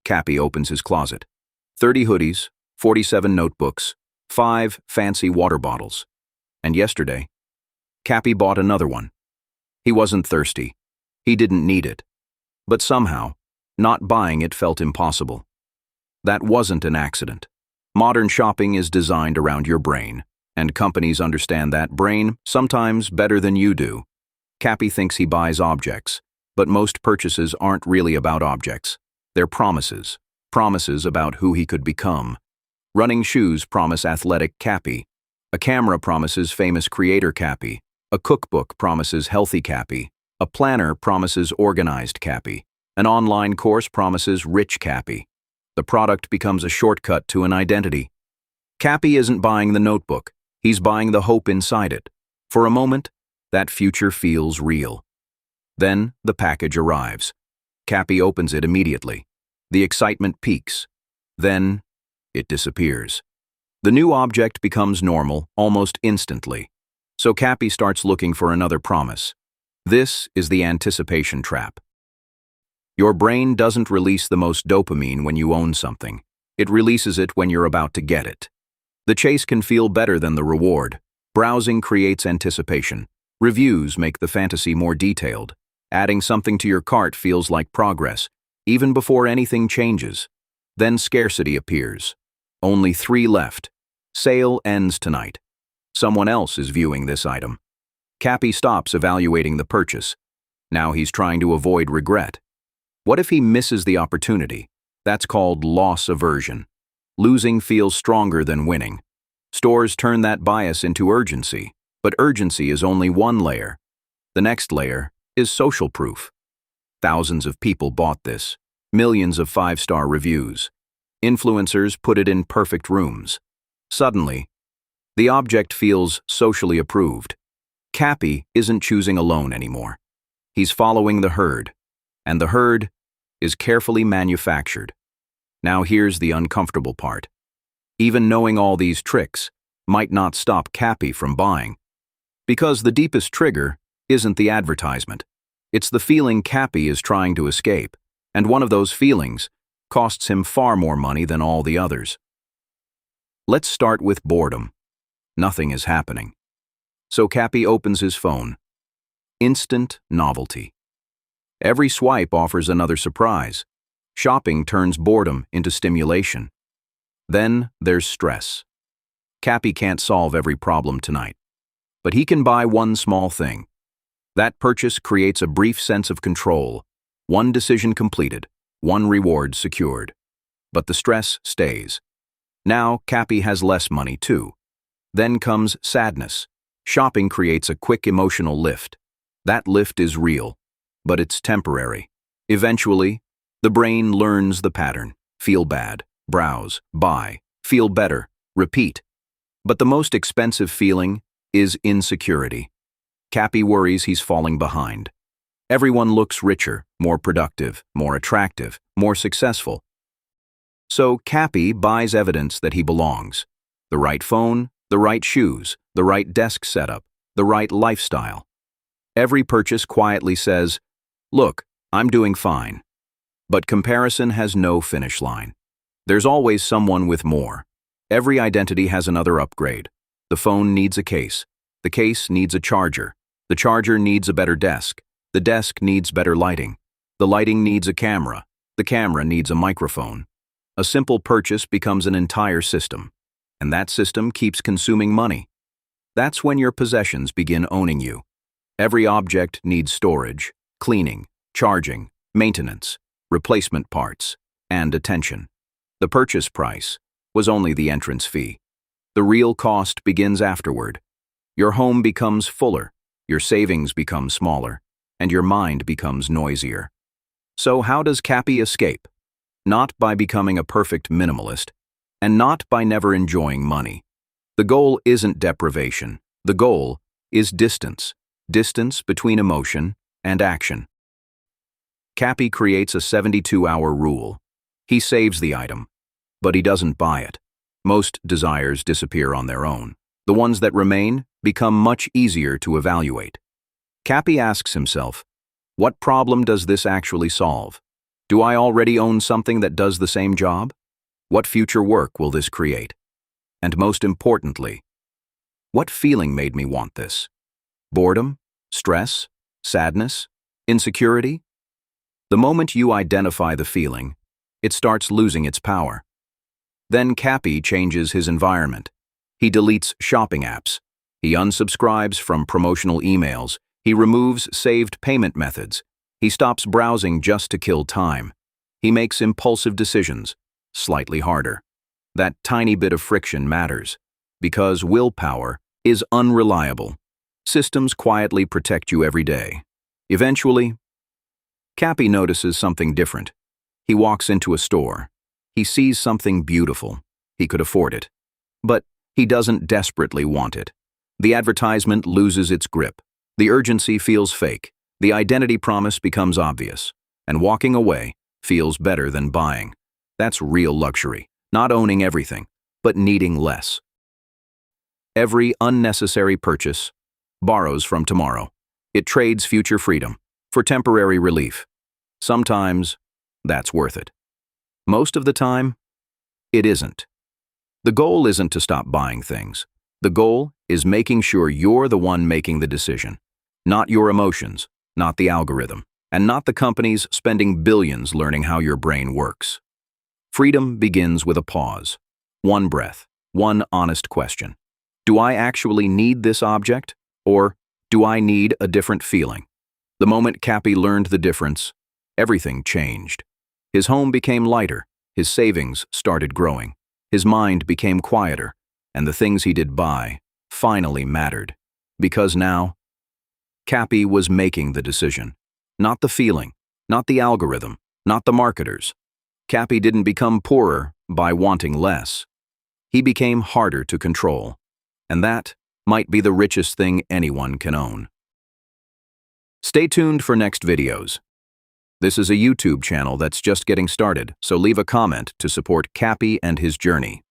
Capy opens his closet. 30 hoodies, 47 notebooks, 5 fancy water bottles. And yesterday, Capy bought another one. He wasn't thirsty. He didn't need it. But somehow, not buying it felt impossible. That wasn't an accident. Modern shopping is designed around your brain, and companies understand that brain sometimes better than you do. Capy thinks he buys objects, but most purchases aren't really about objects. They're promises. Promises about who he could become. Running shoes promise athletic Capy. A camera promises famous creator Capy. A cookbook promises healthy Capy. A planner promises organized Capy. An online course promises rich Capy. The product becomes a shortcut to an identity. Capy isn't buying the notebook. He's buying the hope inside it. For a moment, that future feels real. Then the package arrives. Capy opens it immediately. The excitement peaks. Then it disappears. The new object becomes normal almost instantly. So Capy starts looking for another promise. This is the anticipation trap. Your brain doesn't release the most dopamine when you own something. It releases it when you're about to get it. The chase can feel better than the reward. Browsing creates anticipation. Reviews make the fantasy more detailed. Adding something to your cart feels like progress, even before anything changes. Then scarcity appears. Only 3 left. Sale ends tonight. Someone else is viewing this item. Capy stops evaluating the purchase. Now he's trying to avoid regret. What if he misses the opportunity? That's called loss aversion. Losing feels stronger than winning. Stores turn that bias into urgency, but urgency is only one layer. The next layer is social proof. Thousands of people bought this. Millions of 5-star reviews. Influencers put it in perfect rooms. Suddenly, the object feels socially approved. Capy isn't choosing alone anymore. He's following the herd, and the herd is carefully manufactured. Now here's the uncomfortable part. Even knowing all these tricks might not stop Capy from buying. Because the deepest trigger isn't the advertisement. It's the feeling Capy is trying to escape, and one of those feelings costs him far more money than all the others. Let's start with boredom. Nothing is happening. So Capy opens his phone. Instant novelty. Every swipe offers another surprise. Shopping turns boredom into stimulation. Then there's stress. Capy can't solve every problem tonight, but he can buy one small thing. That purchase creates a brief sense of control. One decision completed, one reward secured. But the stress stays. Now Capy has less money too. Then comes sadness. Shopping creates a quick emotional lift. That lift is real, but it's temporary. Eventually, the brain learns the pattern. Feel bad, browse, buy, feel better, repeat. But the most expensive feeling is insecurity. Capy worries he's falling behind. Everyone looks richer, more productive, more attractive, more successful. So Capy buys evidence that he belongs. The right phone, the right shoes, the right desk setup, the right lifestyle. Every purchase quietly says, "Look, I'm doing fine." But comparison has no finish line. There's always someone with more. Every identity has another upgrade. The phone needs a case. The case needs a charger. The charger needs a better desk. The desk needs better lighting. The lighting needs a camera. The camera needs a microphone. A simple purchase becomes an entire system. And that system keeps consuming money. That's when your possessions begin owning you. Every object needs storage, cleaning, charging, maintenance, replacement parts, and attention. The purchase price was only the entrance fee. The real cost begins afterward. Your home becomes fuller, your savings become smaller, and your mind becomes noisier. So how does Capy escape? Not by becoming a perfect minimalist, and not by never enjoying money. The goal isn't deprivation. The goal is distance. Distance between emotion and action. Capy creates a 72-hour rule. He saves the item, but he doesn't buy it. Most desires disappear on their own. The ones that remain become much easier to evaluate. Capy asks himself, what problem does this actually solve? Do I already own something that does the same job? What future work will this create? And most importantly, what feeling made me want this? Boredom? Stress? Sadness? Insecurity? The moment you identify the feeling, it starts losing its power. Then Capy changes his environment. He deletes shopping apps. He unsubscribes from promotional emails. He removes saved payment methods. He stops browsing just to kill time. He makes impulsive decisions, slightly harder. That tiny bit of friction matters, because willpower is unreliable. Systems quietly protect you every day. Eventually, Capy notices something different. He walks into a store. He sees something beautiful. He could afford it. But he doesn't desperately want it. The advertisement loses its grip. The urgency feels fake. The identity promise becomes obvious. And walking away feels better than buying. That's real luxury. Not owning everything, but needing less. Every unnecessary purchase borrows from tomorrow. It trades future freedom for temporary relief. Sometimes that's worth it. Most of the time, it isn't. The goal isn't to stop buying things. The goal is making sure you're the one making the decision, not your emotions, not the algorithm, and not the companies spending billions learning how your brain works. Freedom begins with a pause, one breath, one honest question. Do I actually need this object, or do I need a different feeling? The moment Capy learned the difference, everything changed. His home became lighter, his savings started growing, his mind became quieter, and the things he did buy finally mattered. Because now, Capy was making the decision, not the feeling, not the algorithm, not the marketers. Capy didn't become poorer by wanting less. He became harder to control, and that might be the richest thing anyone can own. Stay tuned for next videos. This is a YouTube channel that's just getting started, so leave a comment to support Capy and his journey.